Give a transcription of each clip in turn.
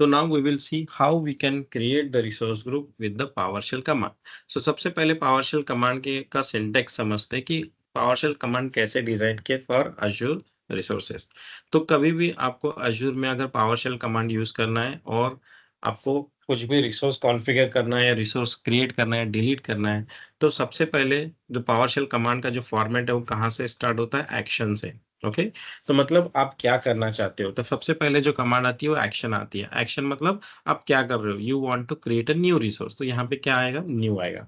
So now we will see how we can create the resource group with the PowerShell command. So सबसे पहले PowerShell command के का syntax समझते हैं कि PowerShell command कैसे डिजाइन किए फॉर Azure रिसोर्सेज। तो कभी भी आपको Azure में अगर PowerShell command यूज करना है और आपको कुछ भी रिसोर्स कॉन्फ़िगर करना है या रिसोर्स क्रिएट करना है, डिलीट करना है, तो सबसे पहले जो PowerShell कमांड का जो फॉर्मेट है वो कहाँ से स्टार्ट होता है? एक्शन से। ओके, तो मतलब आप क्या करना चाहते हो? तो सबसे पहले जो कमांड आती है वो एक्शन आती है। एक्शन मतलब आप क्या कर रहे हो? You want to create a new resource, तो यहाँ पे क्या आएगा? न्यू आएगा।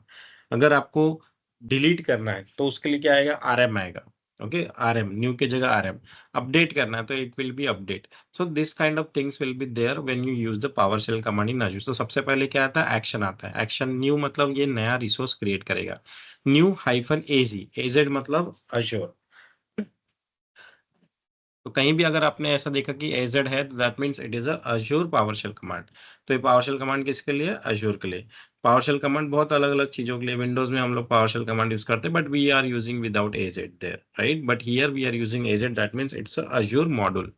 अगर आपको डिलीट करना है तो उसके लिए क्या आएगा? आरएम आएगा। ओके, आरएम, न्यू की जगह आरएम। अपडेट करना है तो it will be update. So this kind of things will be there when you use the PowerShell command in Azure। तो सबसे पहले क्या आता है? एक्शन आता है। एक्शन न्यू मतलब ये नया रिसोर्स क्रिएट करेगा। न्यू हाइफन एजी, एजेड मतलब Azure। तो कहीं भी अगर आपने ऐसा देखा कि एजेड है तो that means it is a Azure PowerShell command. तो ये पावरशेल कमांड किसके लिए? अज्योर के लिए। पावरशेल कमांड बहुत अलग अलग चीजों के लिए, विंडोज में हम लोग पावरशेल कमांड यूज करते हैं but we are using without AZ there, right? But here we are using AZ, that means it's a Azure module.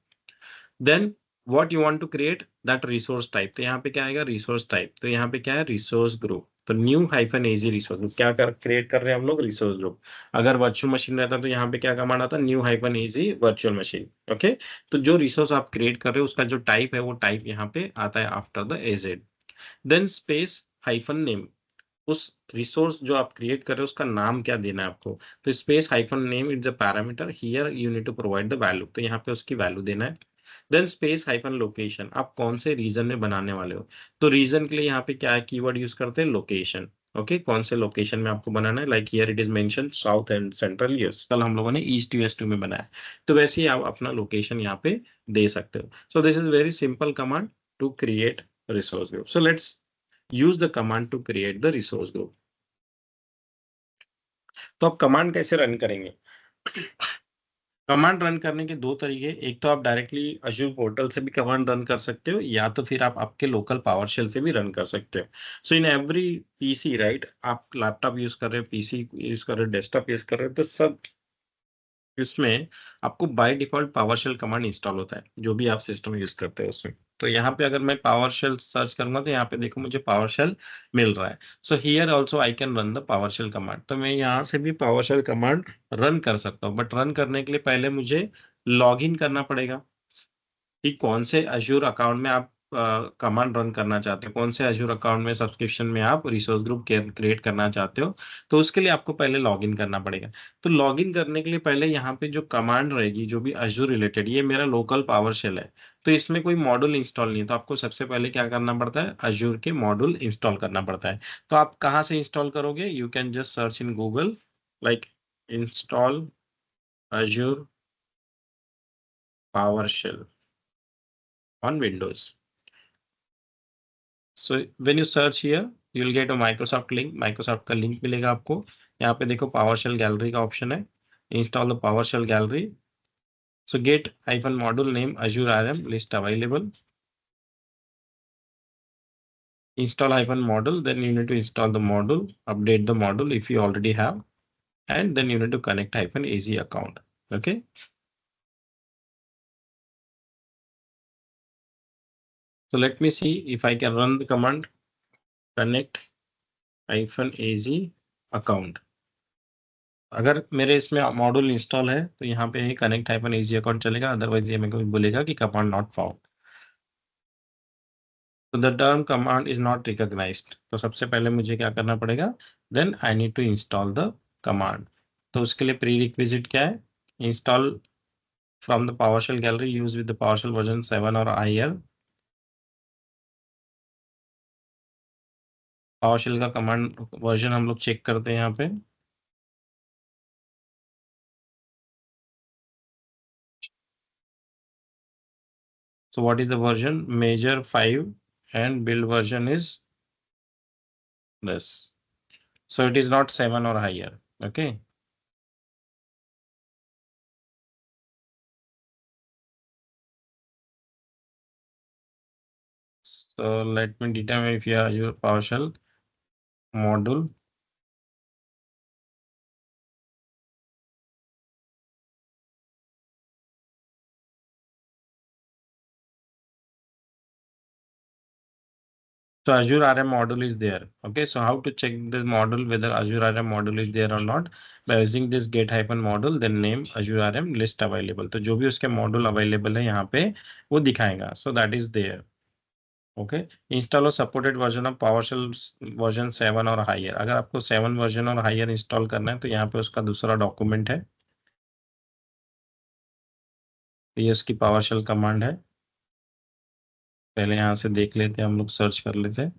Then what you want to create that resource type, तो यहाँ पे क्या आएगा? Resource type. तो यहाँ पे क्या है? Resource group. तो new hyphen AZ resource group, क्या कर क्रिएट कर रहे हैं हम लोग? Resource group. अगर वर्चुअल मशीन रहता तो यहाँ पे क्या कमांड आता? न्यू हाइफन एजी वर्चुअल मशीन। ओके, तो जो रिसोर्स आप क्रिएट कर रहे हो उसका जो टाइप है वो टाइप यहाँ पे आता है after the AZ. Then space hyphen name, उस रिसोर्स जो आप क्रिएट कर रहे हो उसका नाम क्या देना है आपको? तो space hyphen name it's a parameter, here you need to provide the value, तो यहाँ पे उसकी वैल्यू देना है। देन स्पेस हाइफन लोकेशन, आप कौन से रीजन में बनाने वाले हो? तो रीजन के लिए यहाँ पे क्या है? कीवर्ड यूज करते हैं लोकेशन। ओके, कौन से लोकेशन में आपको बनाना है? Like here it is mention south and central, yes, कल हम लोगों ने ईस्ट वेस्ट में बनाया, तो वैसे ही आप अपना लोकेशन यहाँ पे दे सकते हो। So this is very simple command to create resource group. So let's use the command to create the resource group। तो आप कमांड कैसे रन करेंगे? कमांड रन करने के दो तरीके, एक तो आप डायरेक्टली Azure पोर्टल से भी कमांड रन कर सकते हो या तो फिर आप आपके लोकल पावरशेल से भी रन कर सकते हो। सो इन एवरी पीसी, राइट, आप लैपटॉप यूज कर रहे हो, पीसी यूज कर रहे हो, डेस्कटॉप यूज कर रहे हो, तो सब इसमें आपको by default PowerShell command install होता है, जो भी आप सिस्टम यूज करते हो उसमें। तो यहाँ पे अगर मैं पावरशेल सर्च करूंगा तो यहाँ पे देखो मुझे पावरशेल मिल रहा है। So here also I can run the PowerShell command, तो मैं यहाँ से भी पावरशेल कमांड रन कर सकता हूँ। बट रन करने के लिए पहले मुझे लॉग इन करना पड़ेगा कि कौन से अजूर अकाउंट में आप कमांड रन करना चाहते हो, कौन से अजूर अकाउंट में सब्सक्रिप्शन में आप रिसोर्स ग्रुप क्रिएट करना चाहते हो। तो उसके लिए आपको पहले लॉगिन करना पड़ेगा। तो लॉगिन करने के लिए पहले यहाँ पे जो कमांड रहेगी जो भी अजूर रिलेटेड, ये मेरा लोकल पावर शेल है, तो इसमें कोई मॉड्यूल इंस्टॉल नहीं है, तो आपको सबसे पहले क्या करना पड़ता है? अजूर के मॉड्यूल इंस्टॉल करना पड़ता है। तो आप कहाँ से इंस्टॉल करोगे? You can just search in Google like install Azure PowerShell on Windows. So when you search here you will get a Microsoft link, Microsoft का लिंक मिलेगा आपको। यहाँ पे देखो पावरशेल गैलरी का ऑप्शन है, install the PowerShell gallery. So get hyphen module name Azure RM list available, install hyphen module, then you need to install the module, update the module if you already have, and then you need to connect hyphen az account. Okay, so let me see if I can run the command connect hyphen az account। अगर मेरे इसमें module install है तो यहाँ पे connect hyphen AZ account चलेगा, otherwise ये मेरे को बोलेगा कि कमांड नॉट फाउंड। तो the term command is not recognised, तो सबसे पहले मुझे क्या करना पड़ेगा? Then I need to install the command. तो उसके लिए प्री रिक्विजिट क्या है? Install from the PowerShell gallery use with the PowerShell version 7 और हायर। पावरशेल का कमांड वर्जन हम लोग चेक करते हैं यहाँ पे। So what is the version? Major 5 and build version is this. So it is not 7 or higher. Okay. So let me determine if you have your PowerShell module. So Azure RM module is there. Okay, so how to check the module whether Azure RM module is there or not? By using this get hyphen module, then name Azure RM list available. तो जो भी उसके module available है यहाँ पे वो दिखाएगा. So that is there. Okay, install or supported version of PowerShell version 7 और higher. अगर आपको 7 version और higher install करना है तो यहाँ पे उसका दूसरा डॉक्यूमेंट है. ये उसकी PowerShell कमांड है. पहले यहाँ से देख लेते हैं, हम लोग सर्च कर लेते हैं.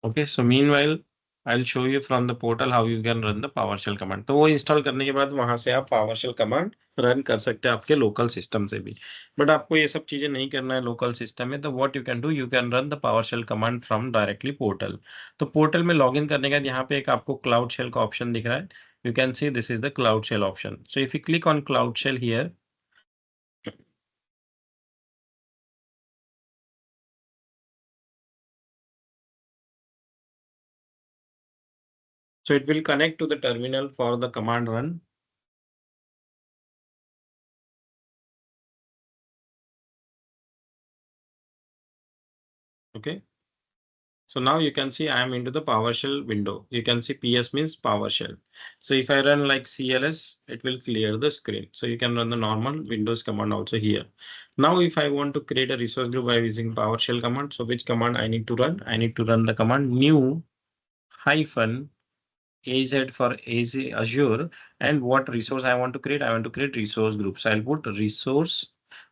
Okay, so meanwhile I will show you from the portal how you can run the PowerShell command. तो वो इंस्टॉल करने के बाद वहां से आप पावरशेल कमांड रन कर सकते हैं आपके लोकल सिस्टम से भी. बट आपको ये सब चीजें नहीं करना है लोकल सिस्टम में. तो what you can do, you can run the PowerShell command from directly portal. तो पोर्टल में लॉगिन करने के बाद यहाँ पे एक आपको क्लाउड शेल का ऑप्शन दिख रहा है. You can see this is the cloud shell option. So if you click on cloud shell here, so it will connect to the terminal for the command run. Okay. So now you can see I am into the PowerShell window. You can see PS means PowerShell. So if I run like CLS, it will clear the screen. So you can run the normal Windows command also here. Now if I want to create a resource group by using PowerShell command, so which command I need to run? I need to run the command new hyphen AZ for AZ Azure, and what resource I want to create? I want to create resource group. So I'll put resource,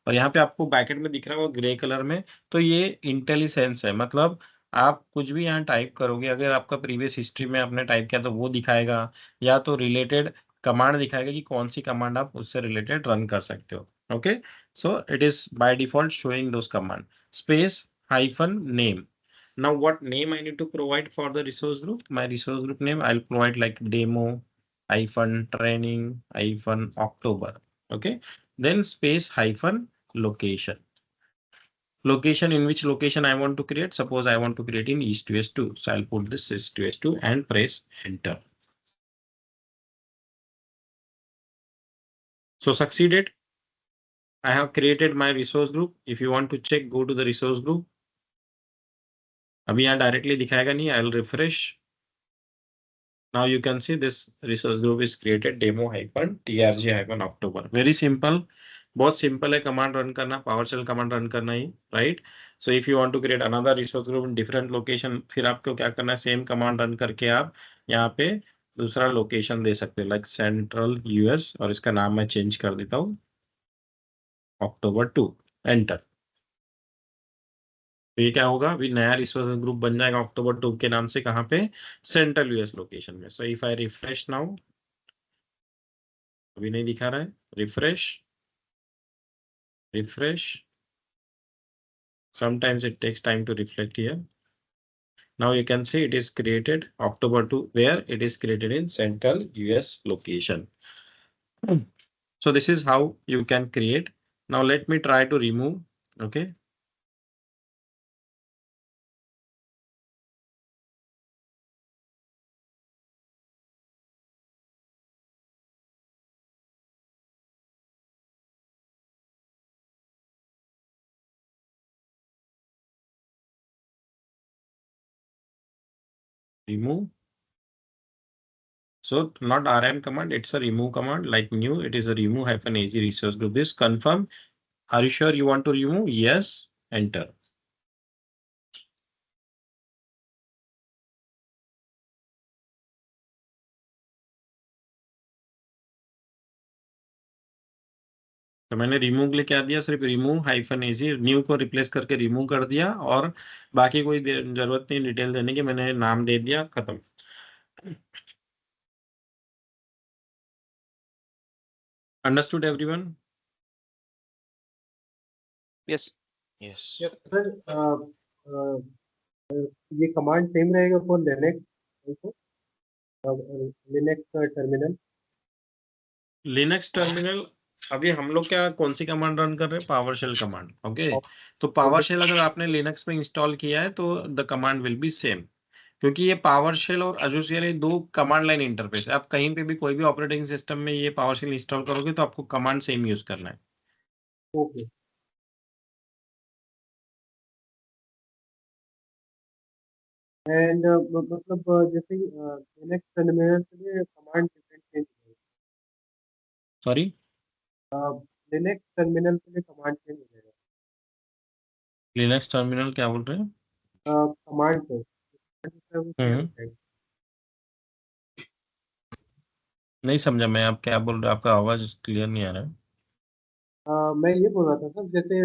और यहाँ पे आपको baked में दिख रहा है वो grey colour में. तो ये इंटेलिसेंस है, मतलब आप कुछ भी यहाँ टाइप करोगे, अगर आपका प्रीवियस हिस्ट्री में आपने टाइप किया तो वो दिखाएगा, या तो रिलेटेड कमांड दिखाएगा कि कौन सी कमांड आप उससे रिलेटेड रन कर सकते हो. Okay, so it is by default showing those command. Space hyphen name. Now, what name I need to provide for the resource group? My resource group name, I'll provide like demo, hyphen training, hyphen October. Okay. Then space hyphen location. Location, in which location I want to create? Suppose I want to create in East West 2. So I'll put this East West 2 and press enter. So succeeded. I have created my resource group. If you want to check, go to the resource group. अभी यहाँ directly दिखाएगा नहीं. I'll refresh. Now you can see this resource group is created demo hyphen trg hyphen October. Very simple. बहुत simple है command run करना, PowerShell command run करना ही, right. So if you want to create another resource group in different location, फिर आपको क्या करना है, सेम कमांड रन करके आप यहाँ पे दूसरा लोकेशन दे सकते हो, लाइक सेंट्रल यूएस, और इसका नाम मैं चेंज कर देता हूँ October 2. एंटर. तो ये क्या होगा, अभी नया रिसोर्स ग्रुप बन जाएगा October 2 के नाम से. कहाँ पे? सेंट्रल यूएस लोकेशन में. सो इफ आई रिफ्रेश नाउ, अभी नहीं दिखा रहा है. Refresh, refresh. Sometimes it takes time to reflect here. Now you can see it is created October 2, where it is created in central US location. So this is how you can create. Now let me try to remove. Okay. Remove. So not RM command, it's a remove command. Like new, it is a remove hyphen AG resource group. This confirm. Are you sure you want to remove? Yes. Enter. तो मैंने remove के लिए क्या दिया, सिर्फ remove hyphen एजी, new को replace करके remove कर दिया, और बाकी कोई जरूरत नहीं डिटेल देने की, मैंने नाम दे दिया, खत्म. Understood everyone? Yes. Yes yes sir, ये कमांड सेम रहेगा for Linux also, Linux terminal. Linux terminal अभी हम लोग क्या कौन सी कमांड रन कर रहे हैं? PowerShell command. ओके, तो पावरशेल अगर आपने लिनक्स में इंस्टॉल किया है तो the command will B same, क्योंकि ये पावरशेल और अजूर शेल ये दो कमांड लाइन इंटरफेस है। आप कहीं पे भी कोई भी ऑपरेटिंग सिस्टम में ये पावरशेल इंस्टॉल करोगे तो आपको कमांड सेम यूज करना है। ओके। एंड मतलब जैसे लिनक्स टर्मिनल के लिए कमांड डिफरेंट चेंज हो सॉरी, जाएगा, लिनक्स टर्मिनल के लिए कमांड चेंज हो जाएगा, लिनक्स टर्मिनल क्या बोल रहे हैं? कमांड को वो चेंज हो हम्म, जाएगा। नहीं समझा मैं, आप क्या बोल रहे हैं? आपका आवाज क्लियर नहीं आ रहा है। मैं ये बोल रहा था सर, जैसे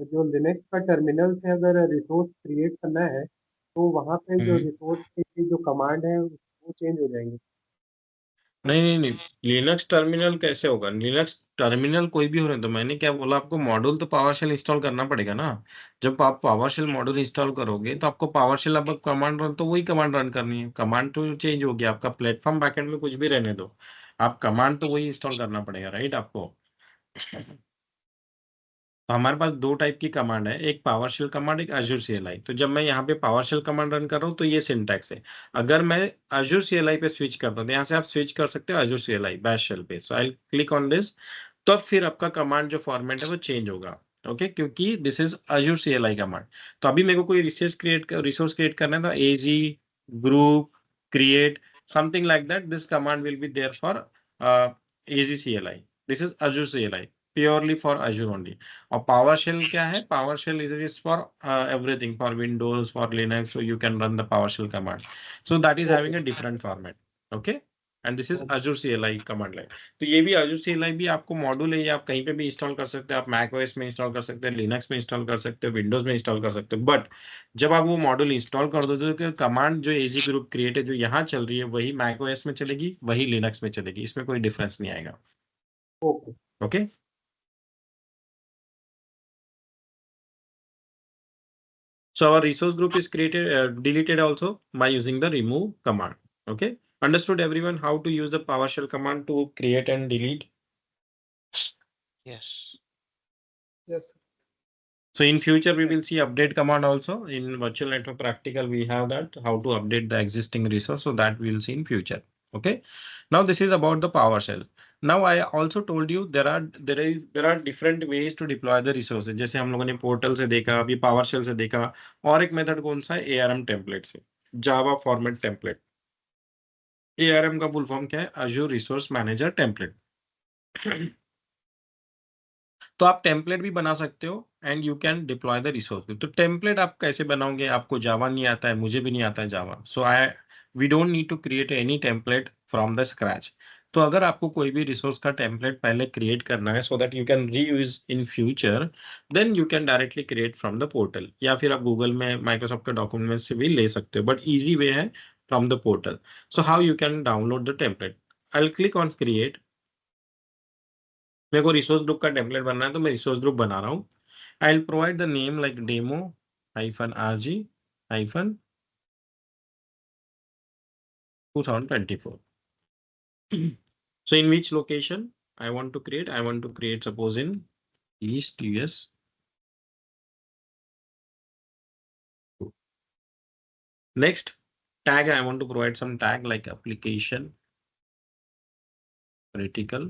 जो लिनक्स का टर्मिनल से अगर रिसोर्स क्रिएट करना है तो वहाँ पे जो हम्म, रिसोर्स की जो कमांड है वो चेंज हो जाएंगे। नहीं नहीं नहीं, लिनक्स टर्मिनल कैसे होगा? लिनक्स टर्मिनल कोई भी होने तो मैंने क्या बोला आपको, मॉड्यूल तो पावरशेल इंस्टॉल करना पड़ेगा ना। जब आप पावरशेल मॉड्यूल इंस्टॉल करोगे तो आपको पावरशेल अब कमांड रन तो वही कमांड रन करनी है। कमांड तो चेंज हो गया, आपका प्लेटफॉर्म बैकएंड में कुछ भी रहने दो, आप कमांड तो वही इंस्टॉल करना पड़ेगा, राइट आपको। तो हमारे पास दो टाइप की कमांड है, एक पावरशेल कमांड, एक अजूर सीएलआई। तो जब मैं यहाँ पे पावरशेल कमांड रन कर रहा हूँ तो ये सिंटैक्स है। अगर मैं अजूर सीएलआई पे स्विच करता हूँ तो यहाँ से आप स्विच कर सकते हो अजूर सीएलआई बैश शेल पे। सो आई क्लिक ऑन दिस, तो फिर आपका कमांड जो फॉर्मेट है वो चेंज होगा। ओके, क्योंकि this is Azure CLI command. तो अभी मेरे को कोई रिसोर्स क्रिएट करना है तो AZ group create something like that, this command will be there for AZ CLI. This is Azure CLI, purely for Azure only. और PowerShell क्या है? PowerShell is for everything, for Windows, for Linux, so you can run the PowerShell command. So that is okay. having a different format. Okay, and this is okay. Azure CLI command line. तो ये भी Azure CLI भी आपको module है, ये आप कहीं पे भी इंस्टॉल कर सकते हैं। आप मैक ओएस में इंस्टॉल कर सकते हैं, लिनक्स में इंस्टॉल कर सकते हो, विंडोज में इंस्टॉल कर सकते हो। बट जब आप वो मॉड्यूल इंस्टॉल कर दोगे तो कमांड जो एजी ग्रुप क्रिएट है जो यहाँ चल रही है वही मैक ओएस में चलेगी, वही लिनक्स में चलेगी, इसमें कोई डिफरेंस नहीं आएगा। Okay. Okay, so our resource group is created, deleted also by using the remove command. Okay, understood everyone how to use the PowerShell command to create and delete? Yes. Yes. So in future we will see update command also. In virtual network practical we have that how to update the existing resource, so that we will see in future. Okay, now this is about the PowerShell. Now I also told you there are different ways to deploy the resources. जैसे हम लोगों ने portal से देखा, अभी PowerShell से देखा, और एक मेथड कौन सा है? ARM टेम्पलेट से, जावा फॉर्मेट टेम्पलेट। ARM का फुल फॉर्म क्या है? Azure Resource Manager template. तो आप टेम्पलेट भी बना सकते हो and you can deploy the resource. तो टेम्पलेट आप कैसे बनाओगे? आपको जावा नहीं आता है, मुझे भी नहीं आता है Java, so I we don't need to create any template from the scratch. तो अगर आपको कोई भी रिसोर्स का टेम्पलेट पहले क्रिएट करना है so that you can reuse in future, then you can directly create from the portal, या फिर आप गूगल में माइक्रोसॉफ्ट के डॉक्यूमेंट से भी ले सकते हो, बट ईजी वे है from the portal. So how you can download the template? I will click on create. मेरे को रिसोर्स ग्रुप का टेम्पलेट बनना है तो मैं रिसोर्स ग्रुप बना रहा हूँ। I will provide the name like demo -rg -2024। So in which location I want to create? I want to create suppose in East US. Next tag, I want to provide some tag like application critical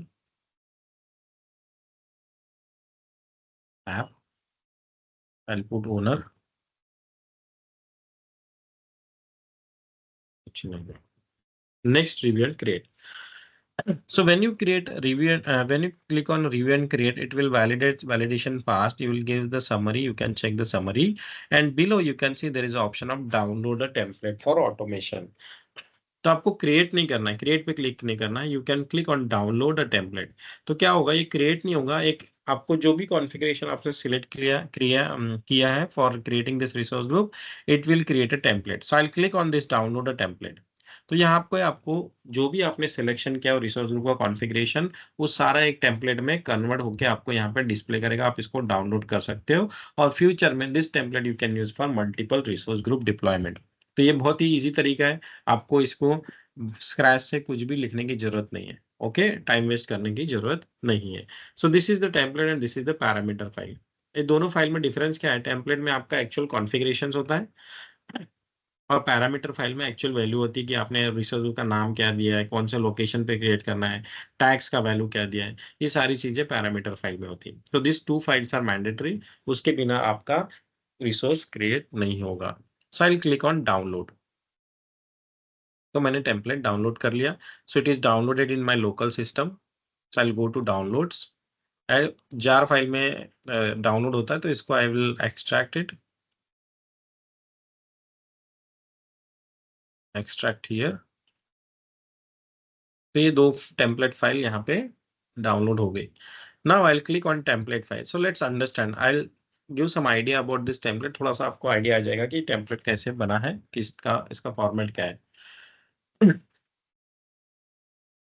app. I'll put owner. Next review and create. So when you create review, when you click on review and create, it will validate validation passed. You will give the summary. You can check the summary, and below you can see there is an option of download a template for automation. तो आपको create नहीं करना है, create पे click नहीं करना है, you can click on download a template. तो क्या होगा, ये क्रिएट नहीं होगा, एक आपको जो भी कॉन्फ़िगरेशन आपने सिलेक्ट किया है for creating this resource group, it will create a template. So I will click on this download a template. तो यहाँ पे आपको जो भी आपने सिलेक्शन किया और रिसोर्स ग्रुप का कॉन्फ़िगरेशन वो सारा एक टेम्पलेट में कन्वर्ट होके आपको यहाँ पे डिस्प्ले करेगा। आप इसको डाउनलोड कर सकते हो और फ्यूचर में this template you can use for multiple resource group deployment. तो ये बहुत ही ईज़ी तरीका है। आपको इसको स्क्रैच से कुछ भी लिखने की ज़रूरत नहीं है। ओके? टाइम वेस्ट करने की ज़रूरत नहीं है। So this is the template and this is the parameter file. ये दोनों फाइल में डिफरेंस क्या है? टेम्पलेट में आपका एक्चुअल कॉन्फ़िगरेशंस होता है और पैरामीटर फाइल में एक्चुअल वैल्यू होती है कि आपने रिसोर्स का नाम क्या दिया है, कौन से लोकेशन पे क्रिएट करना है, टैग्स का वैल्यू क्या दिया है, ये सारी चीजें पैरामीटर फाइल में होती है। तो this two files are mandatory, उसके बिना आपका रिसोर्स क्रिएट नहीं होगा। So I will click on download. तो मैंने टेम्पलेट डाउनलोड कर लिया। So it is downloaded in my local system. So I will go to downloads. Jar file में डाउनलोड होता है, तो इसको I will extract it, extract here. तो ये दो टेम्पलेट फाइल यहाँ पे डाउनलोड हो गई। Now I will click on template file. So let's understand, I will give some idea about this template. थोड़ा सा आपको आइडिया आ जाएगा कि टेम्पलेट कैसे बना है, किसका इसका फॉर्मेट क्या है।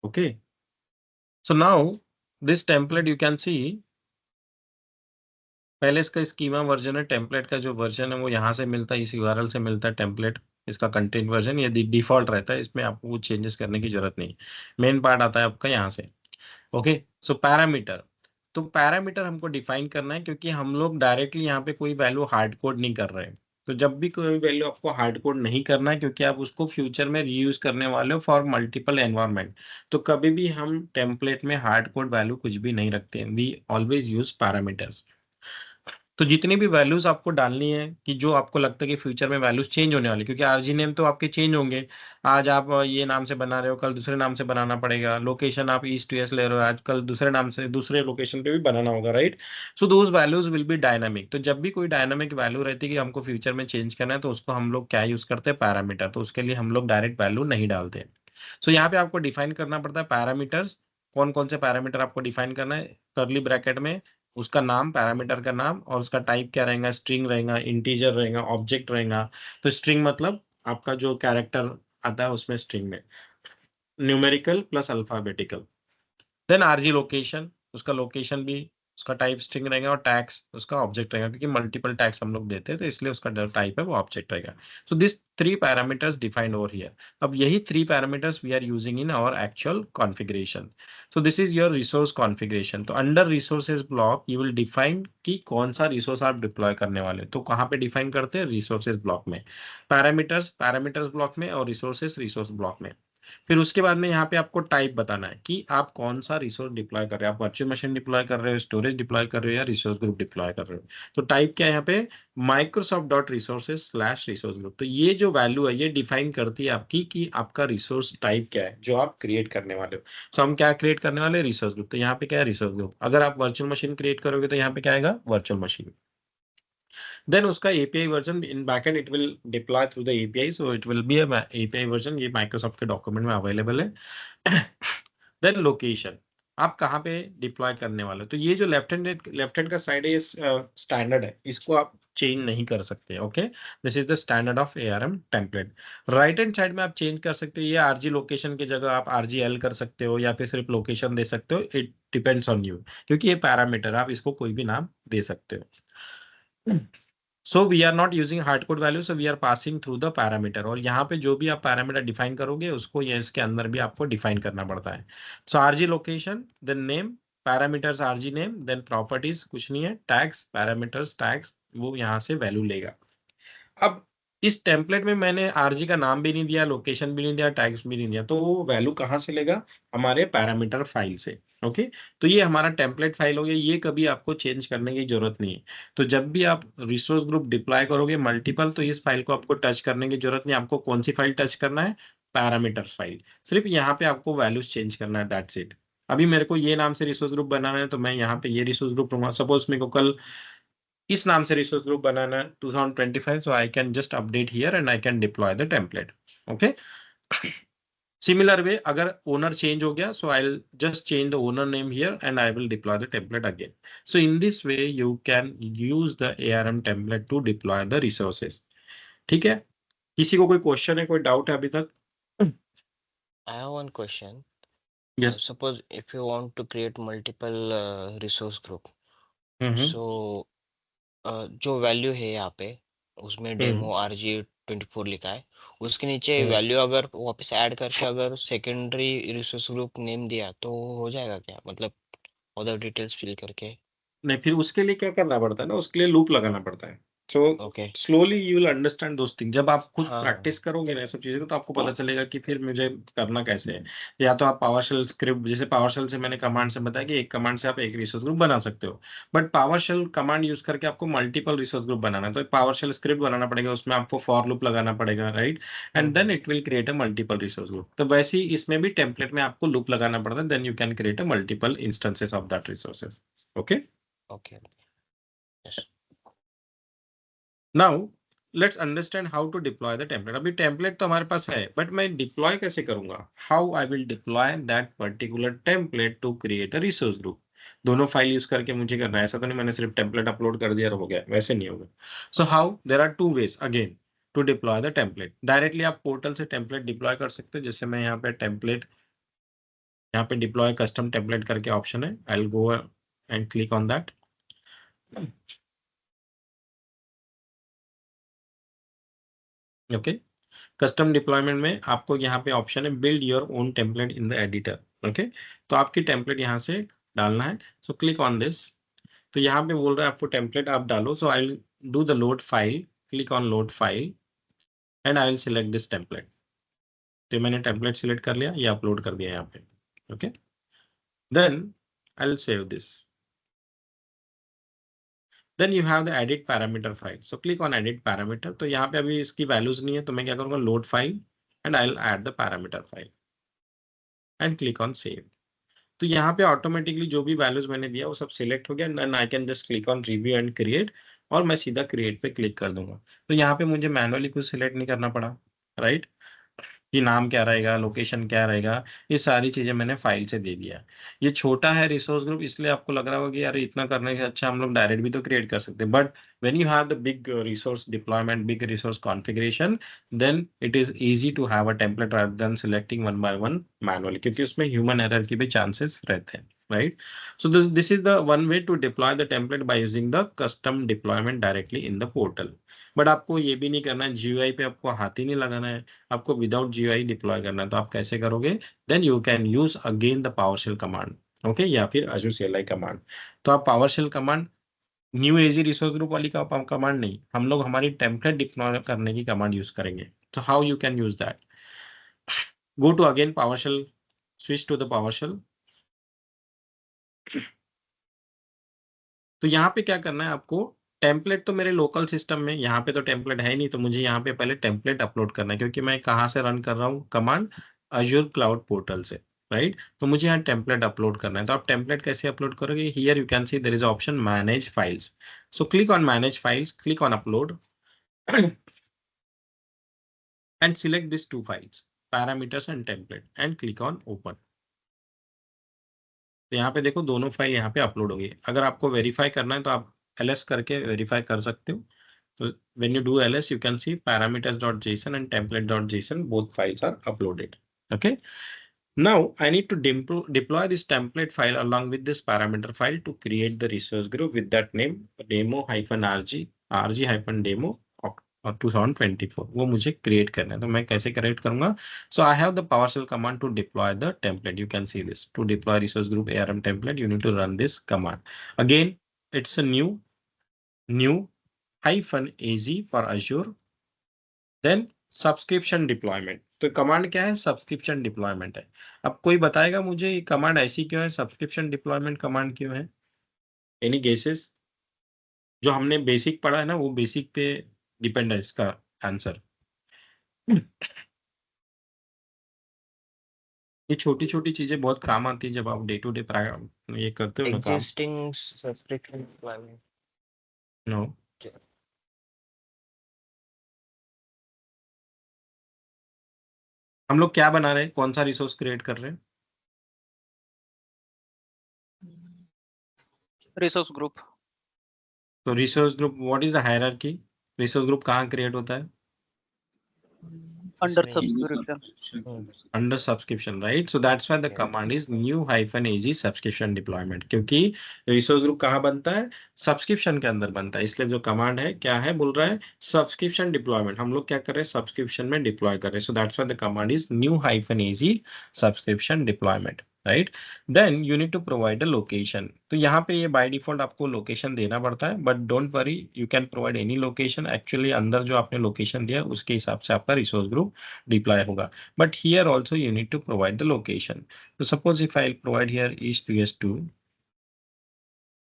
Okay, so now this template you can सी, पहले इसका स्कीमा वर्जन है। टेम्पलेट का जो वर्जन है वो यहाँ से मिलता है, इस यूआरएल से मिलता है टेम्पलेट। इसका कंटेंट वर्जन ये डिफॉल्ट रहता है, इसमें आपको कुछ चेंजेस करने की जरूरत नहीं। मेन पार्ट आता है आपका यहाँ से। ओके, सो पैरामीटर। तो पैरामीटर हमको डिफाइन करना है क्योंकि हम लोग डायरेक्टली यहाँ पे कोई वैल्यू हार्ड कोड नहीं कर रहे हैं। तो जब भी कोई वैल्यू आपको हार्ड कोड नहीं करना है क्योंकि आप उसको फ्यूचर में रीयूज करने वाले हो फॉर मल्टीपल एनवायरनमेंट, तो कभी भी हम टेम्पलेट में हार्ड कोड वैल्यू कुछ भी नहीं रखते हैं। We always use parameters. तो जितनी भी वैल्यूज आपको डालनी है कि जो आपको लगता है कि फ्यूचर में वैल्यूज चेंज होने वाली, क्योंकि आरजी नेम तो आपके चेंज होंगे। आज आप ये नाम से बना रहे हो, कल दूसरे नाम से बनाना पड़ेगा। लोकेशन आप ईस्ट टू वेस्ट ले रहे हो, आज कल दूसरे नाम से दूसरे लोकेशन पे भी बनाना होगा, right? So those values will be dynamic. तो जब भी कोई डायनामिक वैल्यू रहती है कि हमको फ्यूचर में चेंज करना है, तो उसको हम लोग क्या यूज करते हैं? पैरामीटर। तो उसके लिए हम लोग डायरेक्ट वैल्यू नहीं डालते। सो यहाँ पे आपको डिफाइन करना पड़ता है पैरामीटर्स। कौन कौन से पैरामीटर आपको डिफाइन करना है? कर्ली ब्रैकेट में उसका नाम, पैरामीटर का नाम, और उसका टाइप क्या रहेगा? स्ट्रिंग रहेगा, इंटीजर रहेगा, ऑब्जेक्ट रहेगा। तो स्ट्रिंग मतलब आपका जो कैरेक्टर आता है उसमें स्ट्रिंग में numerical plus alphabetical. Then RG location, उसका लोकेशन भी उसका टाइप स्ट्रिंग रहेगा और टैग्स उसका ऑब्जेक्ट रहेगा, क्योंकि मल्टीपल टैग्स हम लोग देते हैं तो इसलिए उसका टाइप है वो ऑब्जेक्ट रहेगा। So this three parameters defined over here. अब यही three parameters we are using in our actual configuration. So this is your resource configuration. तो under resources block you will define कि कौन सा रिसोर्स आप डिप्लॉय करने वाले। तो कहाँ पे डिफाइन करते हैं? रिसोर्सेज ब्लॉक में। पैरामीटर्स पैरामीटर्स ब्लॉक में और रिसोर्सेज रिसोर्स ब्लॉक में। फिर उसके बाद में यहाँ पे आपको टाइप बताना है कि आप कौन सा रिसोर्स डिप्लॉय कर रहे हो। आप वर्चुअल मशीन डिप्लॉय कर रहे हो, स्टोरेज डिप्लॉय कर रहे हो, या रिसोर्स ग्रुप डिप्लॉय कर रहे हो। तो टाइप क्या है यहाँ पे? Microsoft dot resources slash resource group. तो ये जो वैल्यू है ये डिफाइन करती है आपकी कि आपका रिसोर्स टाइप क्या है जो आप क्रिएट करने वाले हो। सो हम क्या क्रिएट करने वाले हैं? Resource group. तो यहाँ पे क्या है? Resource group. अगर आप वर्चुअल मशीन क्रिएट करोगे तो यहाँ पे क्या आएगा? Virtual machine. देन उसका API version in backend it will deploy through the API, so it will be a API version. ये माइक्रोसॉफ्ट के डॉक्यूमेंट में अवेलेबल है। देन लोकेशन, आप कहाँ पे डिप्लॉय करने वाले हो। तो ये जो लेफ्ट हैंड का साइड है ये स्टैंडर्ड है, इसको आप चेंज नहीं कर सकते। Okay, this is the standard of ARM template. Right hand side में आप चेंज कर सकते हो। ये आरजी लोकेशन की जगह आप आरजीएल कर सकते हो या फिर सिर्फ लोकेशन दे सकते हो। इट डिपेंड्स ऑन यू, क्योंकि ये पैरामीटर आप इसको कोई भी नाम दे सकते हो। So we are not using hard code value, so we are passing through the parameter. और यहाँ पे जो भी आप पैरामीटर डिफाइन करोगे उसको ये इसके अंदर भी आपको डिफाइन करना पड़ता है। So RG location, then name, parameters RG name, then properties कुछ नहीं है, टैग्स पैरामीटर्स टैग्स वो यहाँ से वैल्यू लेगा। अब इस टेम्पलेट में मैंने आरजी का नाम भी नहीं दिया, लोकेशन भी नहीं दिया, टैग्स भी नहीं दिया, तो वो वैल्यू कहाँ से लेगा? हमारे पैरामीटर फाइल से। ओके, तो ये हमारा टेम्पलेट फाइल हो गया, ये कभी आपको चेंज करने की जरूरत नहीं है। तो जब भी आप रिसोर्स ग्रुप डिप्लॉय करोगे मल्टीपल, तो इस फाइल को आपको टच करने की जरूरत नहीं। आपको कौन सी फाइल टच करना है? Parameter file. सिर्फ यहाँ पे आपको वैल्यूज चेंज करना है, दैट्स इट। अभी मेरे को ये नाम से रिसोर्स ग्रुप बनाना है तो मैं यहाँ पे ये रिसोर्स ग्रुप लूंगा। सपोज मेरे को कल इस नाम से रिसोर्स ग्रुप बनाना है 2025, so I can just update here and I can deploy the template. Okay. Similar way, अगर owner change हो गया, so I'll just change the owner name here and I will deploy the template again. So in this way you can use the ARM template to deploy the resources. ठीक है? किसी को कोई question है, कोई doubt है अभी तक? I have one question. Yes. Suppose if you want to create multiple resource group, hmm so जो वैल्यू है यहाँ पे उसमें हम्म डेमो RG24 लिखा है, उसके नीचे हम्म। वैल्यू अगर वापस ऐड करके अगर सेकेंडरी रिसोर्स ग्रुप नेम दिया तो हो जाएगा क्या, मतलब अदर डिटेल्स फिल करके? नहीं, फिर उसके लिए क्या करना पड़ता है ना, उसके लिए लूप लगाना पड़ता है। So okay. Slowly you will understand those thing. जब आप खुद हाँ। प्रैक्टिस करोगे ना सब चीज़ों को, तो आपको पता चलेगा कि फिर मुझे करना कैसे है। या तो आप पावरशेल स्क्रिप्ट, जैसे पावरशेल से मैंने कमांड से बताया कि एक कमांड से आप एक रिसोर्स ग्रुप बना सकते हो, बट पावरशेल कमांड यूज करके आपको मल्टीपल रिसोर्स ग्रुप बनाना है, तो एक पावरशेल स्क्रिप्ट बनाना पड़ेगा, उसमें आपको फॉर लूप लगाना पड़ेगा, right? And then it will create a multiple resource group. तो वैसे ही इसमें भी टेम्पलेट में आपको लूप लगाना पड़ता है, then you can create a multiple instances of that resources. Okay. Okay. Yes. Now let's understand how to deploy the template. अभी टेम्पलेट तो हमारे पास है, बट मैं डिप्लॉय कैसे करूंगा? How I will deploy that particular template to create a resource group. दोनों file use करके मुझे करना है, ऐसा तो नहीं मैंने सिर्फ टेम्पलेट अपलोड कर दिया और हो गया, वैसे नहीं होगा। So how, there are two ways again to deploy the template. Directly आप पोर्टल से टेम्पलेट डिप्लॉय कर सकते हो, जैसे मैं यहाँ पे टेम्पलेट, यहाँ पे डिप्लॉय कस्टम टेम्पलेट करके ऑप्शन है, आई will go and click on that. Okay. Custom deployment में आपको यहाँ पे ऑप्शन है build your own template in the editor. Okay, तो आपकी टेम्पलेट यहाँ से डालना है। सो क्लिक ऑन दिस। तो यहाँ पे बोल रहा है आपको टेम्पलेट आप डालो। So I will do the load file, click on load file and I will select this template. तो मैंने टेम्पलेट सिलेक्ट कर लिया, ये अपलोड कर दिया यहाँ पे। Okay, then I will save this. Then you have the edit parameter file. So click on edit parameter. तो यहाँ पे अभी इसकी वैल्यूज नहीं है, तो मैं क्या करूँगा, load file and I will add the parameter file and click on save. तो यहाँ पे ऑटोमेटिकली जो भी वैल्यूज मैंने दिया वो सब सिलेक्ट हो गया, then I can just click on review and create, और मैं सीधा क्रिएट पे क्लिक कर दूंगा। तो यहाँ पे मुझे मैनुअली कुछ सिलेक्ट नहीं करना पड़ा, राइट? कि नाम क्या रहेगा, लोकेशन क्या रहेगा, ये सारी चीजें मैंने फाइल से दे दिया। ये छोटा है रिसोर्स ग्रुप, इसलिए आपको लग रहा होगा कि यार इतना करने से अच्छा हम लोग डायरेक्ट भी तो क्रिएट कर सकते हैं, but when you have the big resource deployment, big resource configuration, then it is easy to have a template rather than selecting one by one manually, क्योंकि उसमें ह्यूमन एरर की भी चांसेस रहते हैं, right? So this is the one way to deploy the template by using the custom deployment directly in the portal. But आपको ये भी नहीं करना है, GUI पे आपको हाथ ही नहीं लगाना है, आपको विदाउट GUI डिप्लॉय करना है। तो आप कैसे करोगे? Then you can use again the PowerShell command, okay, या फिर Azure CLI कमांड। तो आप PowerShell command, new AZ resource group वाली का कमांड नहीं, हम लोग हमारी टेम्पलेट डिप्लॉय करने की कमांड यूज करेंगे। तो how you can use that? Go to again PowerShell, switch to the PowerShell. तो यहाँ पे क्या करना है आपको, टेम्पलेट तो मेरे लोकल सिस्टम में, यहाँ पे तो टेम्पलेट है ही नहीं, तो मुझे यहाँ पे पहले टेम्पलेट अपलोड करना है, क्योंकि मैं कहाँ से रन कर रहा हूँ कमांड, अज्योर क्लाउड पोर्टल से, राइट? तो मुझे यहाँ टेम्पलेट अपलोड करना है। तो आप टेम्पलेट कैसे अपलोड करोगे? Here you can see there is option manage files. So click on manage files, click on upload and select this two files, parameters and template, and click on open. तो यहाँ पे देखो दोनों file यहाँ पे upload हो गई। अगर आपको वेरीफाई करना है तो आप ls करके वेरीफाई कर सकते हो। So when you do ls, you can see parameters.json and template.json, both files are uploaded. Okay. Now I need to deploy this template file along with this parameter file to create the resource group with that name, demo-rg-demo और 2024 वो मुझे create करना है। तो मैं कैसे create करूंगा? So I have the PowerShell command to deploy the template. You can see this. To deploy resource group ARM template, you need to run this command. Again, it's a new -az for Azure, then subscription deployment. तो command क्या है? Subscription deployment है। अब कोई बताएगा मुझे ये command ऐसी क्यों है, सब्सक्रिप्शन डिप्लॉयमेंट कमांड क्यों है? Any guesses? जो हमने बेसिक पढ़ा है ना, वो बेसिक पे डिपेंड है इसका आंसर। ये छोटी छोटी चीजें बहुत काम आती है जब आप डे टू डे ये करते हो ना काम। Existing subscription requirement. नो, हम लोग क्या बना रहे हैं, कौन सा रिसोर्स क्रिएट कर रहे हैं? Resource group. तो resource group, what is the hierarchy? Resource group कहाँ क्रिएट होता है? under इसमें subscription. under subscription, right? So that's why the Yeah. command is new-az subscription deployment, क्योंकि रिसोर्स ग्रुप कहाँ बनता है? सब्सक्रिप्शन के अंदर बनता है, इसलिए जो कमांड है क्या है, बोल रहा है सब्सक्रिप्शन डिप्लॉयमेंट। हम लोग क्या कर रहे हैं, सब्सक्रिप्शन में डिप्लॉय कर रहे हैं। So that's why the command is new-az subscription deployment, right? Then you need to provide a location. तो यहाँ पे ये बाय डिफॉल्ट आपको लोकेशन देना पड़ता है, but don't worry, you can provide any location. Actually अंदर जो आपने लोकेशन दिया उसके हिसाब से आपका रिसोर्स ग्रुप डिप्लॉय होगा, but here also you need to provide the location. So suppose if I'll provide here east to s2,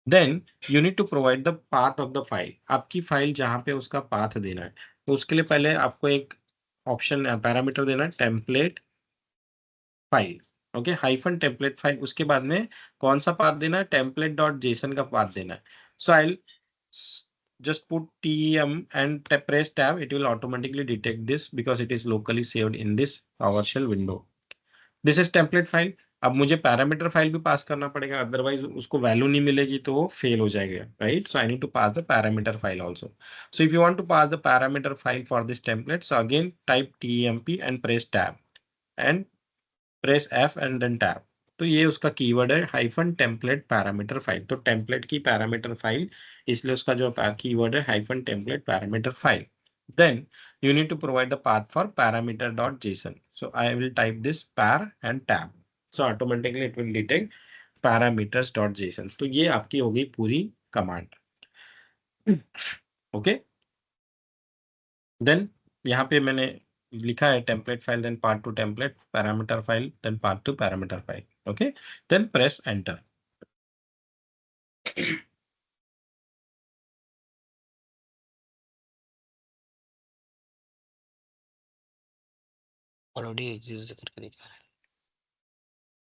then you need to provide the path of the file. आपकी file जहां पे उसका path देना है, तो उसके लिए पहले आपको एक ऑप्शन पैरामीटर देना है, template file. Okay, hyphen template file, उसके बाद में कौन सा पाथ देना है, टेम्पलेट डॉट जेसन का पाथ देना है। सो आई just put tem and press tab, it will automatically detect this because it is locally saved in this PowerShell window. This is template file. अब मुझे पैरामीटर फाइल भी पास करना पड़ेगा, अदरवाइज उसको value नहीं मिलेगी तो वो फेल हो जाएगा, right? So I need to pass the parameter file also. So if you want to pass the parameter file for this template, so again type TMP and press tab and press F and then tab. तो ये उसका keyword है hyphen template parameter file. तो template की parameter file, इसलिए उसका जो keyword है hyphen template parameter file. Then you need to provide the path for parameter.json. So I will type this par and tab. So automatically it will detect parameters.json. तो ये आपकी हो गई पूरी कमांड। ओके, देन यहाँ पे मैंने लिखा है template file, then part two template, parameter file, then part two parameter file. Okay, then press enter. Already exist करके दिखा रहा है।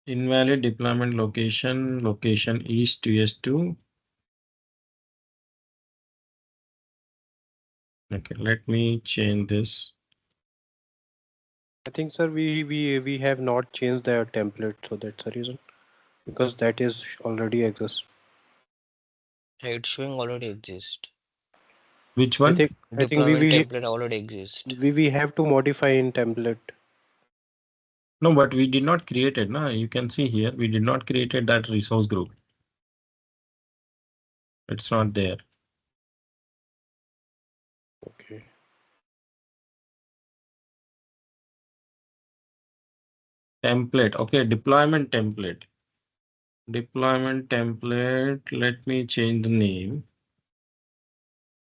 Invalid deployment location, location east to s2. Okay, let me change this. I think, sir, we have not changed the template, so that's the reason, because that is already exists. It's showing already exist. Which I one? think Deployment template already exists. we have to modify in template. No, but we did not create it. No, you can see here, we did not created that resource group. It's not there. Okay. Template. Okay, deployment template. Deployment template. Let me change the name.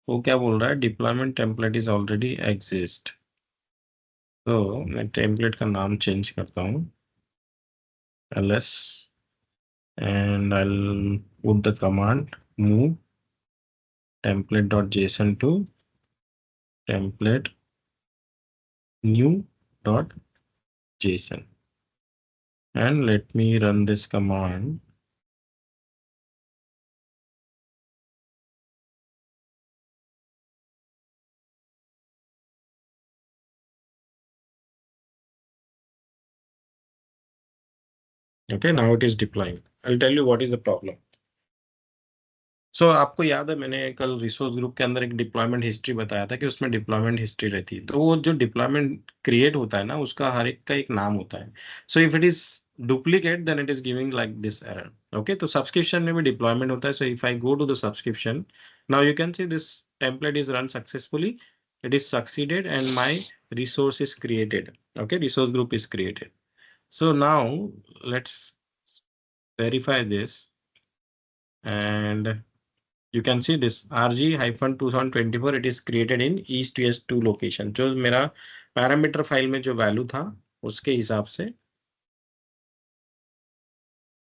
वो क्या बोल रहा है? Deployment template is already exist. तो मैं template का नाम change करता हूँ, ls, and I'll put the command move template.json to template new.json, and let me run this command. Okay, now it is deploying. I'll tell you what is the problem. So आपको याद है मैंने कल resource group के अंदर एक deployment history बताया था कि उसमें डिप्लॉयमेंट हिस्ट्री रहती है। तो वो जो डिप्लॉयमेंट क्रिएट होता है ना, उसका हर एक का एक नाम होता है। So if it is duplicate then it is giving like this error. Okay, तो सब्सक्रिप्शन में भी डिप्लॉयमेंट होता है। So if I go to the subscription, now you can see this template is run successfully, it is succeeded and my resource is created. Okay, resource group is created. So now let's verify this, and you can see this RG-2024 it is created in east-west2 location. जो मेरा parameter file में जो value था उसके हिसाब से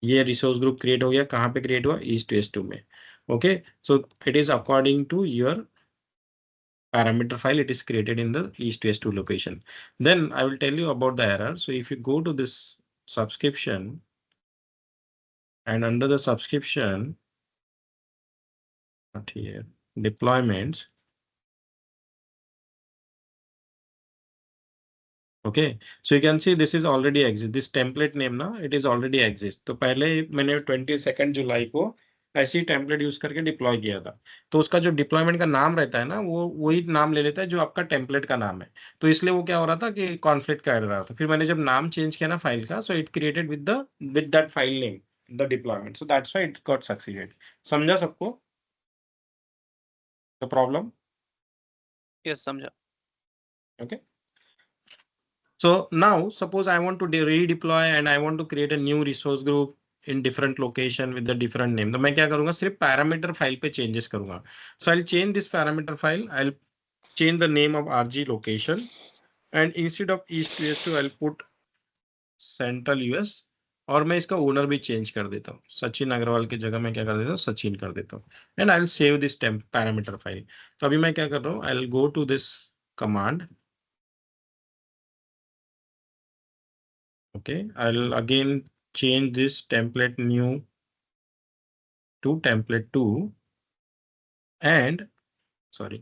ये resource group create हो गया। कहाँ पे क्रिएट हुआ? ईस्ट-वेस्ट 2 में। Okay, so it is according to your parameter file, it is created in the east-west 2 location. Then I will tell you about the error. So if you go to this subscription, and under the subscription, not here, deployments. Okay, so you can see this is already exist. This template name ना, it is already exist. तो पहले मैंने 22 जुलाई को ऐसी template use करके deploy किया था। तो उसका जो डिप्लॉयमेंट का नाम रहता है ना, वो वही नाम ले लेता है जो आपका टेम्पलेट का नाम है। तो इसलिए वो क्या हो रहा था कि कॉन्फ्लिक्ट कर रहा था। फिर मैंने जब नाम चेंज किया ना फाइल का, so it created with that file name the deployment, so that's why it got succeeded. समझा सबको द प्रॉब्लम? यस, समझा। Okay. So now suppose I want to redeploy and I want to create a new resource group in different location with the different name. तो मैं क्या करूंगा, सिर्फ parameter file पे changes करूंगा. So I'll change this parameter file. I'll change the name of RG location and instead of East US2 I'll put Central US. और मैं इसका ओनर भी चेंज कर देता हूँ, सचिन अग्रवाल की जगह मैं क्या कर देता हूँ, सचिन कर देता हूँ. And I will save this parameter file. तो अभी मैं क्या कर रहा हूँ, I will go to this command. Okay, I'll again change this template new to template 2 and sorry.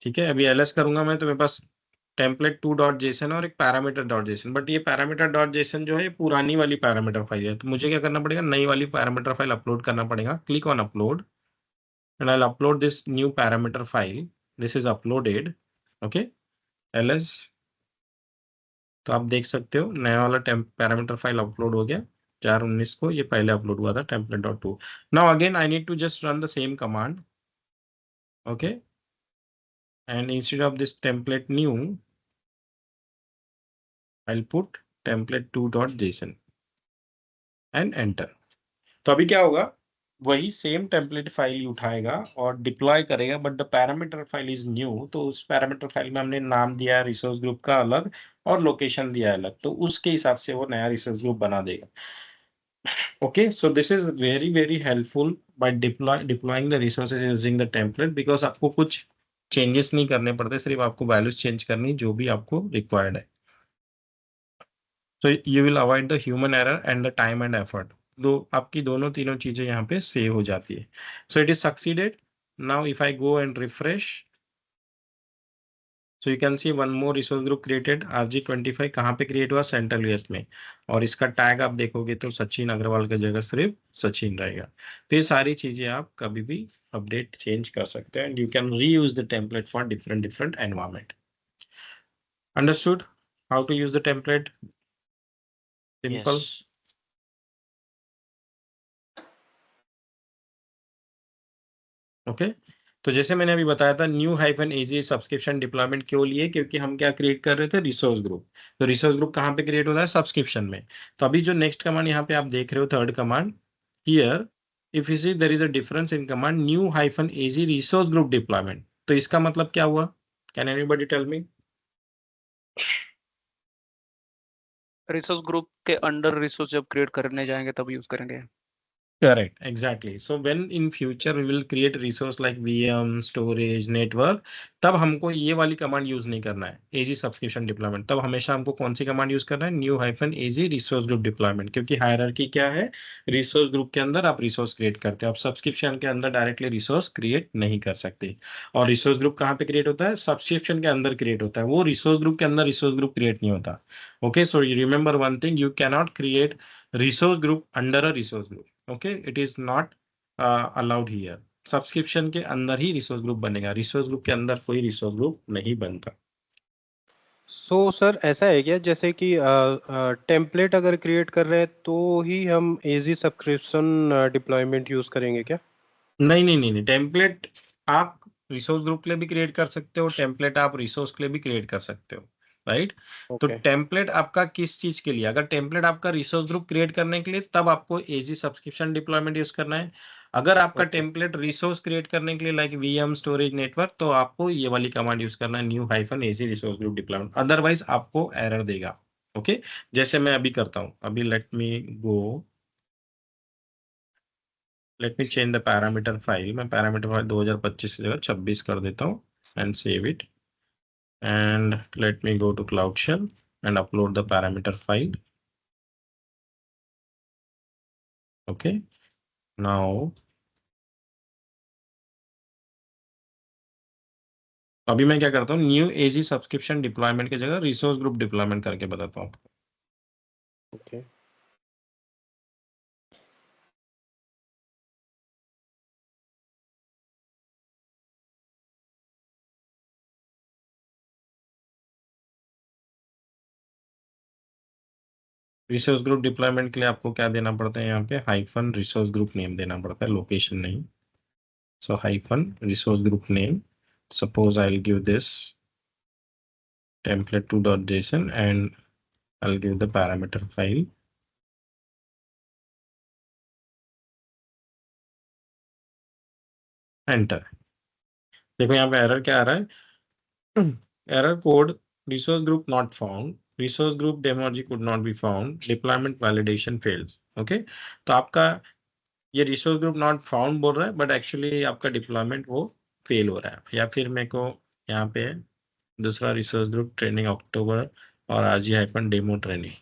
ठीक है, अभी ls करूंगा मैं तो मेरे पास template2.json और एक parameter.json, बट ये parameter.json जो है पुरानी वाली पैरामीटर फाइल है. तो मुझे क्या करना पड़ेगा, नई वाली पैरामीटर फाइल अपलोड करना पड़ेगा. Click on upload and I'll upload this new parameter file. This is uploaded. Okay, ls. तो आप देख सकते हो नया वाला पैरामीटर फाइल अपलोड हो गया 4/19 को. ये पहले अपलोड हुआ था template.2. Now again I need to just run the same command. Okay, and instead of this template new I'll put template2.json and enter. तो अभी क्या होगा, वही सेम टेम्पलेट फाइल उठाएगा और डिप्लॉय करेगा, but the parameter file is new. तो उस पैरामीटर फाइल में हमने नाम दिया है रिसोर्स ग्रुप का अलग और लोकेशन दिया है अलग, तो उसके हिसाब से वो नया रिसोर्स ग्रुप बना देगा. Okay, so this is very helpful by deploying the resources using the template, because आपको कुछ चेंजेस नहीं करने पड़ते, सिर्फ आपको वैल्यूज चेंज करनी जो भी आपको रिक्वायर्ड है. So you will avoid the human error and the time and effort. दो आपकी दोनों तीनों चीजें यहाँ पे सेव हो जाती है. So it is succeeded. Now if I go and refresh, so you can see one more resource group created. RG25 कहाँ पे क्रिएट हुआ, सेंट्रल यूएस में. और इसका टैग आप देखोगे तो सचिन अग्रवाल की जगह सिर्फ सचिन रहेगा. तो ये सारी चीजें आप कभी भी अपडेट चेंज कर सकते हैं. And you can reuse the template for different environment. Understood how to use the template? Simple. Yes. Okay. तो जैसे मैंने अभी बताया था, new hyphen AZ subscription deployment क्यों लिए, क्योंकि हम क्या क्रिएट कर रहे थे, रिसोर्स ग्रुप. तो रिसोर्स ग्रुप कहाँ पे क्रिएट होता है, सब्सक्रिप्शन में. तो अभी जो नेक्स्ट कमांड यहाँ पे आप देख रहे हो, third command here, if you see there is a difference in command new hyphen AZ resource group deployment. तो इसका मतलब क्या हुआ, can anybody tell me? Resource group के अंडर रिसोर्स जब क्रिएट करने जाएंगे तब यूज करेंगे। Correct, exactly. So when in future we will create resource like VM, storage, network, तब हमको ये वाली कमांड यूज नहीं करना है, एजी सब्सक्रिप्शन डिप्लॉयमेंट. तब हमेशा हमको कौन सी कमांड यूज करना है, new hyphen AZ resource group deployment. क्योंकि हायरार्की क्या है, रिसोर्स ग्रुप के अंदर आप रिसोर्स क्रिएट करते हो, आप सब्सक्रिप्शन के अंदर डायरेक्टली रिसोर्स क्रिएट नहीं कर सकते. और रिसोर्स ग्रुप कहाँ पे क्रिएट होता है, सब्सक्रिप्शन के अंदर क्रिएट होता है. वो रिसोर्स ग्रुप के अंदर रिसोर्स ग्रुप क्रिएट नहीं होता. Okay, so you remember one thing, you cannot create resource group under a resource group. Okay, it is not allowed here. Subscription के अंदर ही रिसोर्स ग्रुप बनेगा, रिसोर्स ग्रुप के अंदर कोई रिसोर्स ग्रुप नहीं बनता. सो सर ऐसा है क्या, जैसे कि टेम्पलेट अगर क्रिएट कर रहे हैं तो ही हम एजी सब्सक्रिप्शन डिप्लॉयमेंट यूज करेंगे क्या? नहीं, टेम्पलेट आप रिसोर्स ग्रुप के लिए भी क्रिएट कर सकते हो, टेम्पलेट आप रिसोर्स के लिए भी क्रिएट कर सकते हो, राइट? तो ओके. टेम्पलेट आपका किस चीज के लिए, अगर टेम्पलेट आपका रिसोर्स ग्रुप क्रिएट करने के लिए, तब आपको एजी सब्सक्रिप्शन डिप्लॉयमेंट यूज करना है. अगर आपका ओके. टेम्पलेट रिसोर्स क्रिएट करने के लिए लाइक वीएम, स्टोरेज, नेटवर्क, तो आपको ये वाली कमांड यूज करना है, new hyphen AZ resource group deployment. Otherwise आपको एरर देगा. ओके, जैसे मैं अभी करता हूँ, अभी let me go, let me change the parameter file. मैं पैरामीटर फाइल 2025 की जगह 26 कर देता हूँ and save it. And let me go to cloud shell and upload the parameter file. Okay, now अभी मैं क्या करता हूँ, न्यू एजी सब्सक्रिप्शन डिप्लॉयमेंट की जगह रिसोर्स ग्रुप डिप्लॉयमेंट करके बताता हूँ. ओके रिसोर्स ग्रुप डिप्लॉयमेंट के लिए आपको क्या देना पड़ता है, यहाँ पे हाइफन रिसोर्स ग्रुप नेम देना पड़ता है, लोकेशन नहीं. So hyphen resource group name. Suppose I'll give this template2.json and I'll give the parameter file. Enter. देखो यहाँ पे एरर क्या आ रहा है, error code resource group not found, resource group demology could not be found, deployment validation failed. Okay, तो आपका ये रिसोर्स ग्रुप नॉट फाउंड बोल रहा है, बट एक्चुअली आपका डिप्लॉयमेंट वो फेल हो रहा है. या फिर मेरे को यहाँ पे दूसरा रिसोर्स ग्रुप ट्रेनिंग अक्टूबर और rg-demo training.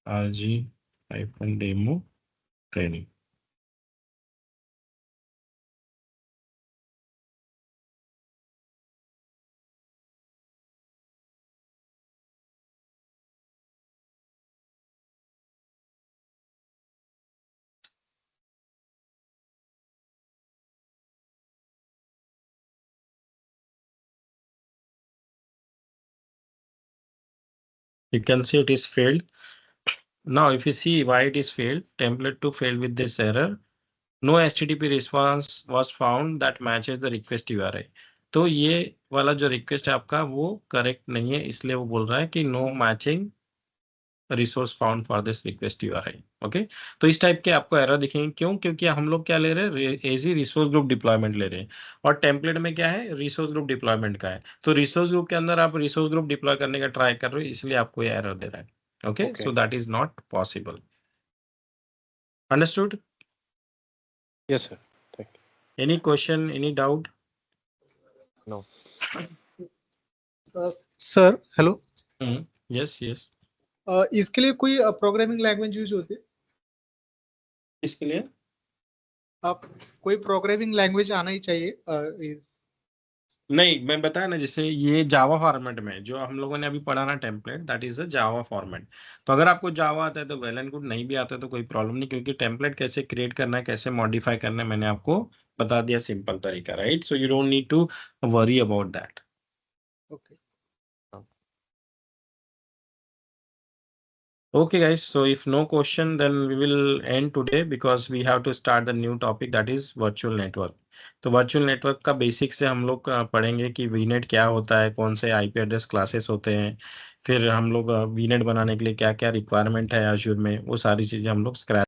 rg-demo training. You can see it is failed. Now, if you see why it is failed, template 2 failed with this error. No HTTP response was found that matches the request URI. तो ये वाला जो request है आपका वो correct नहीं है, इसलिए वो बोल रहा है कि no matching resource found for this request URI. Okay, तो इस टाइप के आपको एरर दिखेंगे. क्यों? क्योंकि हम लोग क्या ले रहे हैं, एजी रिसोर्स ग्रुप डिप्लॉयमेंट ले रहे हैं और टेम्पलेट में क्या है, रिसोर्स ग्रुप डिप्लॉयमेंट का है. तो रिसोर्स ग्रुप के अंदर आप रिसोर्स ग्रुप डिप्लॉय करने का ट्राई कर रहे हो, इसलिए आपको ये एरर दे रहा है. Okay, Okay. So that is not possible. Understood? Yes sir, thank you. Any question, any doubt? No. Sir hello, yes yes. इसके लिए कोई प्रोग्रामिंग लैंग्वेज यूज होती है? इसके लिए आप कोई प्रोग्रामिंग लैंग्वेज आना ही चाहिए. नहीं, मैं बताया ना, जैसे ये जावा फॉर्मेट में जो हम लोगों ने अभी पढ़ा ना template, that is a Java format. तो अगर आपको जावा आता है तो वेल एंड गुड, नहीं भी आता है तो कोई प्रॉब्लम नहीं, क्योंकि टेम्पलेट कैसे क्रिएट करना है, कैसे मॉडिफाई करना है, मैंने आपको बता दिया सिंपल तरीका, right? So you don't need to worry about that. Okay. Okay guys, so if no question, then we will end today because we have to start the new topic, that is virtual network. तो virtual network का basic से हम लोग पढ़ेंगे कि वीनेट क्या होता है, कौन से आईपी एड्रेस क्लासेस होते हैं, फिर हम लोग वीनेट बनाने के लिए क्या क्या रिक्वायरमेंट है आजूर में, वो सारी चीज़ें हम लोग स्क्रैच